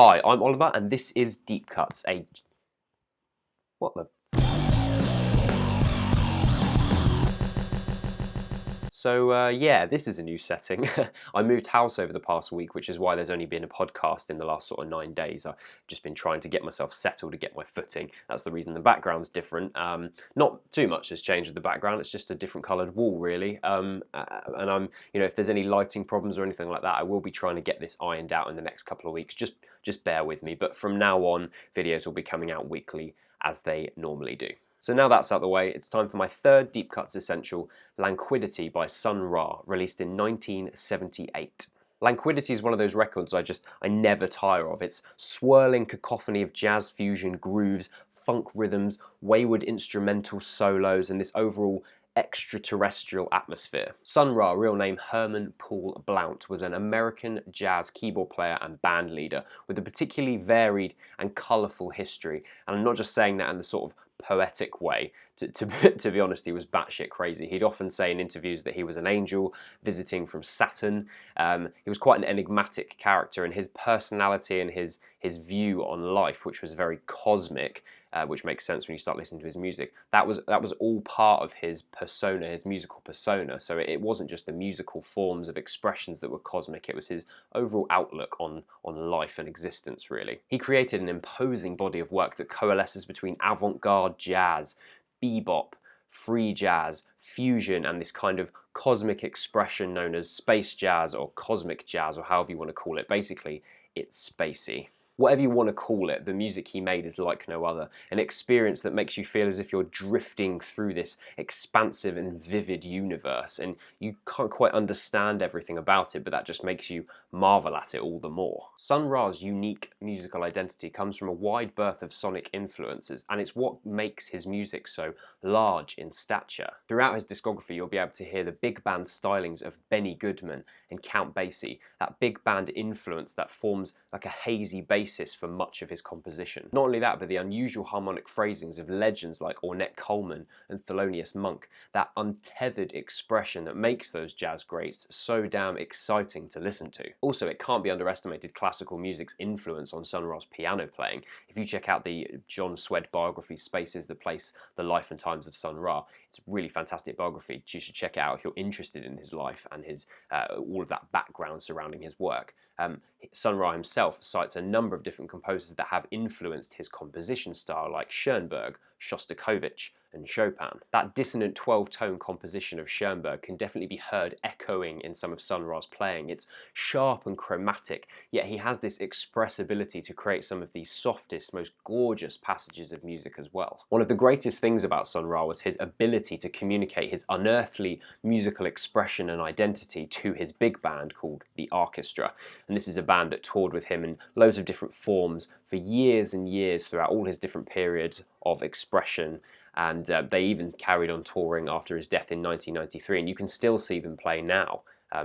Hi, I'm Oliver, and this is Deep Cuts, What the... Yeah, this is a new setting. I moved house over the past week, which is why there's only been a podcast in the last sort of 9 days. I've just been trying to get myself settled to get my footing. That's the reason the background's different. Not too much has changed with the background. It's just a different coloured wall, really. And if there's any lighting problems or anything like that, I will be trying to get this ironed out in the next couple of weeks. Just bear with me. But from now on, videos will be coming out weekly as they normally do. So now that's out of the way, it's time for my third Deep Cuts Essential, Lanquidity by Sun Ra, released in 1978. Lanquidity is one of those records I never tire of. It's swirling cacophony of jazz fusion grooves, funk rhythms, wayward instrumental solos, and this overall extraterrestrial atmosphere. Sun Ra, real name Herman Paul Blount, was an American jazz keyboard player and band leader with a particularly varied and colourful history. And I'm not just saying that in the sort of poetic way. To be honest, he was batshit crazy. He'd often say in interviews that he was an angel visiting from Saturn. He was quite an enigmatic character, and his personality and his view on life, which was very cosmic, which makes sense when you start listening to his music. That was all part of his persona, his musical persona. So it wasn't just the musical forms of expressions that were cosmic. It was his overall outlook on life and existence, really. He created an imposing body of work that coalesces between avant-garde jazz, bebop, free jazz, fusion, and this kind of cosmic expression known as space jazz or cosmic jazz, or however you want to call it. Basically, it's spacey. Whatever you want to call it, the music he made is like no other. An experience that makes you feel as if you're drifting through this expansive and vivid universe, and you can't quite understand everything about it, but that just makes you marvel at it all the more. Sun Ra's unique musical identity comes from a wide berth of sonic influences, and it's what makes his music so large in stature. Throughout his discography, you'll be able to hear the big band stylings of Benny Goodman and Count Basie, that big band influence that forms like a hazy basis for much of his composition. Not only that, but the unusual harmonic phrasings of legends like Ornette Coleman and Thelonious Monk, that untethered expression that makes those jazz greats so damn exciting to listen to. Also, it can't be underestimated classical music's influence on Sun Ra's piano playing. If you check out the John Swed biography, Spaces That Place the Life and Times of Sun Ra, it's a really fantastic biography. You should check it out if you're interested in his life and his all of that background surrounding his work. Sun Ra himself cites a number of different composers that have influenced his composition style, like Schoenberg, Shostakovich, and Chopin. That dissonant 12-tone composition of Schoenberg can definitely be heard echoing in some of Sun Ra's playing. It's sharp and chromatic, yet he has this expressibility to create some of the softest, most gorgeous passages of music as well. One of the greatest things about Sun Ra was his ability to communicate his unearthly musical expression and identity to his big band called the Orchestra. And this is a band that toured with him in loads of different forms for years and years throughout all his different periods of expression, and they even carried on touring after his death in 1993, and you can still see them play now.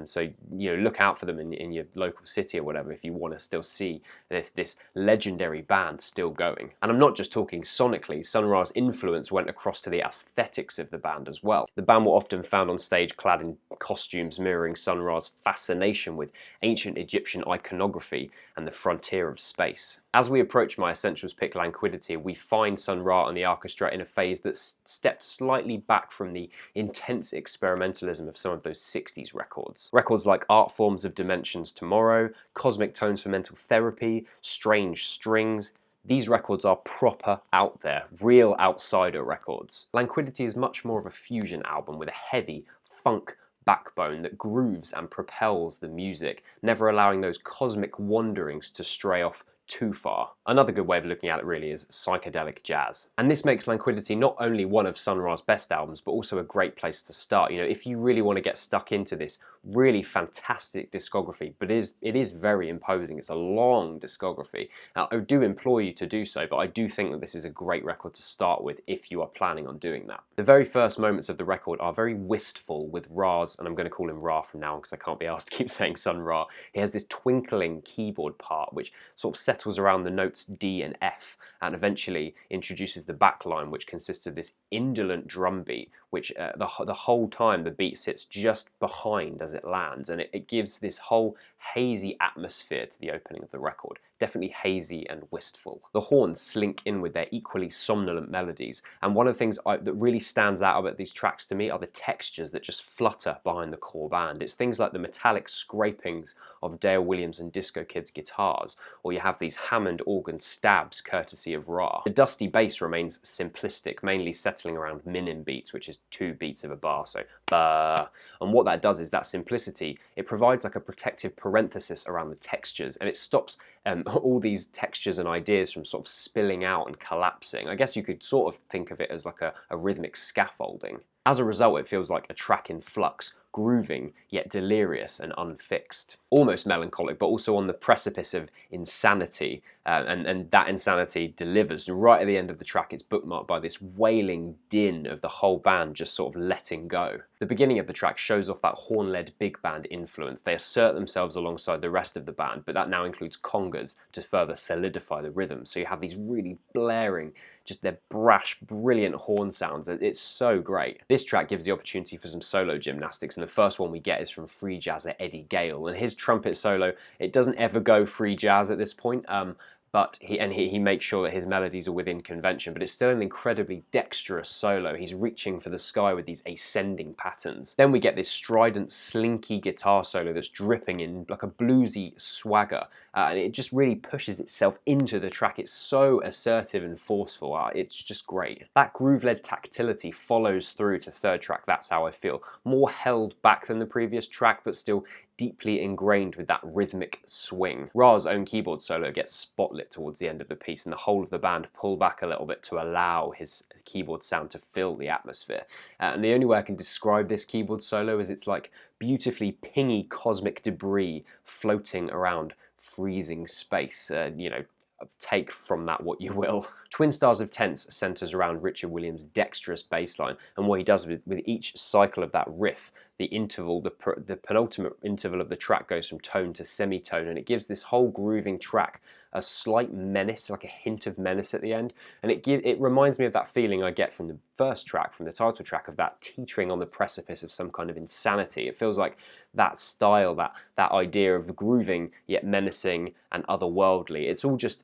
So look out for them in your local city or whatever if you want to still see this legendary band still going. And I'm not just talking sonically. Sun Ra's influence went across to the aesthetics of the band as well. The band were often found on stage clad in costumes mirroring Sun Ra's fascination with ancient Egyptian iconography and the frontier of space. As we approach my Essentials pick Lanquidity, we find Sun Ra and the orchestra in a phase that stepped slightly back from the intense experimentalism of some of those 60s records. Records like Art Forms of Dimensions Tomorrow, Cosmic Tones for Mental Therapy, Strange Strings. These records are proper out there, real outsider records. Lanquidity is much more of a fusion album with a heavy funk backbone that grooves and propels the music, never allowing those cosmic wanderings to stray off too far. Another good way of looking at it really is psychedelic jazz. And this makes Lanquidity not only one of Sun Ra's best albums, but also a great place to start. If you really want to get stuck into this really fantastic discography, but it is very imposing. It's a long discography. Now, I do implore you to do so, but I do think that this is a great record to start with if you are planning on doing that. The very first moments of the record are very wistful with Ra's, and I'm going to call him Ra from now on because I can't be asked to keep saying Sun Ra. He has this twinkling keyboard part which sort of settles around the notes D and F and eventually introduces the back line, which consists of this indolent drum beat, which the whole time the beat sits just behind as it lands, and it gives this whole hazy atmosphere to the opening of the record. definitely hazy and wistful. The horns slink in with their equally somnolent melodies, and one of the things that really stands out about these tracks to me are the textures that just flutter behind the core band. It's things like the metallic scrapings of Dale Williams and Disco Kid's guitars, or you have these Hammond organ stabs courtesy of Ra. The dusty bass remains simplistic, mainly settling around minim beats, which is 2 beats of a bar, so ba. And what that does is that simplicity, it provides like a protective parenthesis around the textures, and it stops all these textures and ideas from sort of spilling out and collapsing. I guess you could sort of think of it as like a rhythmic scaffolding. As a result, it feels like a track in flux, grooving yet delirious and unfixed. Almost melancholic, but also on the precipice of insanity, and that insanity delivers. Right at the end of the track, it's bookmarked by this wailing din of the whole band just sort of letting go. The beginning of the track shows off that horn-led big band influence. They assert themselves alongside the rest of the band, but that now includes congas to further solidify the rhythm. So you have these really blaring, just their brash, brilliant horn sounds. It's so great. This track gives the opportunity for some solo gymnastics, and the first one we get is from free jazzer Eddie Gale, and his trumpet solo, it doesn't ever go free jazz at this point, but he makes sure that his melodies are within convention, but it's still an incredibly dexterous solo. He's reaching for the sky with these ascending patterns. Then we get this strident, slinky guitar solo that's dripping in like a bluesy swagger, and it just really pushes itself into the track. It's so assertive and forceful. It's just great. That groove-led tactility follows through to third track, That's How I Feel. More held back than the previous track, but still deeply ingrained with that rhythmic swing. Ra's own keyboard solo gets spotlit towards the end of the piece, and the whole of the band pull back a little bit to allow his keyboard sound to fill the atmosphere. And the only way I can describe this keyboard solo is it's like beautifully pingy cosmic debris floating around freezing space. Take from that what you will. Twin Stars of Tense centers around Richard Williams' dexterous bass line, and what he does with each cycle of that riff, the interval, the penultimate interval of the track goes from tone to semitone, and it gives this whole grooving track a slight menace, like a hint of menace at the end. And it reminds me of that feeling I get from the first track, from the title track, of that teetering on the precipice of some kind of insanity. It feels like that style, that idea of grooving yet menacing and otherworldly. It's all just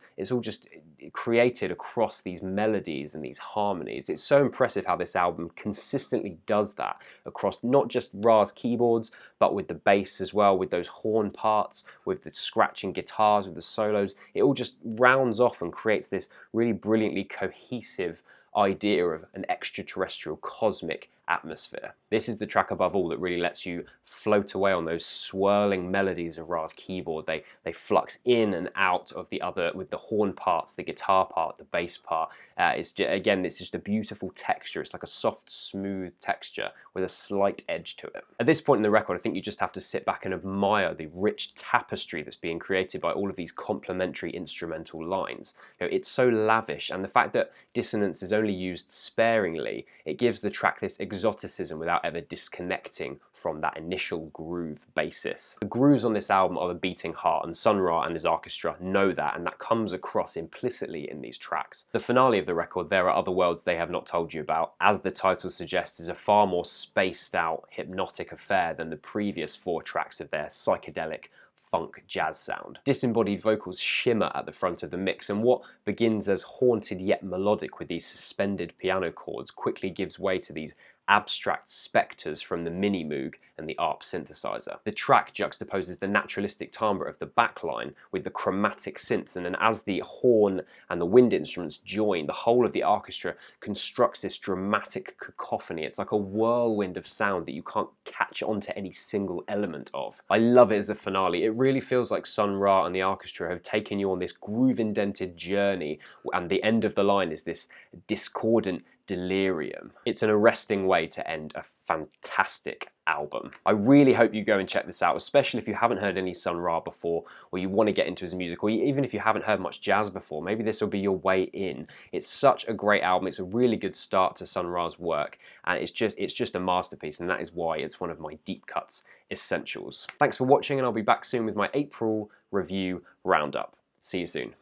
created across these melodies and these harmonies. It's so impressive how this album consistently does that across not just Ra's keyboards, but with the bass as well, with those horn parts, with the scratching guitars, with the solos. It all just rounds off and creates this really brilliantly cohesive idea of an extraterrestrial cosmic atmosphere. This is the track above all that really lets you float away on those swirling melodies of Ra's keyboard. They flux in and out of the other, with the horn parts, the guitar part, the bass part. It's just a beautiful texture. It's like a soft, smooth texture with a slight edge to it. At this point in the record, I think you just have to sit back and admire the rich tapestry that's being created by all of these complementary instrumental lines. It's so lavish, and the fact that dissonance is only used sparingly, it gives the track this exoticism without ever disconnecting from that initial groove basis. The grooves on this album are the beating heart, and Sun Ra and his orchestra know that, and that comes across implicitly in these tracks. The finale of the record, There Are Other Worlds They Have Not Told You About, as the title suggests, is a far more spaced out, hypnotic affair than the previous 4 tracks of their psychedelic funk jazz sound. Disembodied vocals shimmer at the front of the mix, and what begins as haunted yet melodic with these suspended piano chords quickly gives way to these abstract spectres from the Mini Moog and the ARP synthesizer. The track juxtaposes the naturalistic timbre of the backline with the chromatic synths, and then as the horn and the wind instruments join, the whole of the orchestra constructs this dramatic cacophony. It's like a whirlwind of sound that you can't catch onto any single element of. I love it as a finale. It really feels like Sun Ra and the orchestra have taken you on this groove-indented journey, and the end of the line is this discordant delirium. It's an arresting way to end a fantastic album. I really hope you go and check this out, especially if you haven't heard any Sun Ra before, or you want to get into his music, or even if you haven't heard much jazz before. Maybe this will be your way in. It's such a great album. It's a really good start to Sun Ra's work, and it's just a masterpiece, and that is why it's one of my deep cuts essentials. Thanks for watching, and I'll be back soon with my April review roundup. See you soon.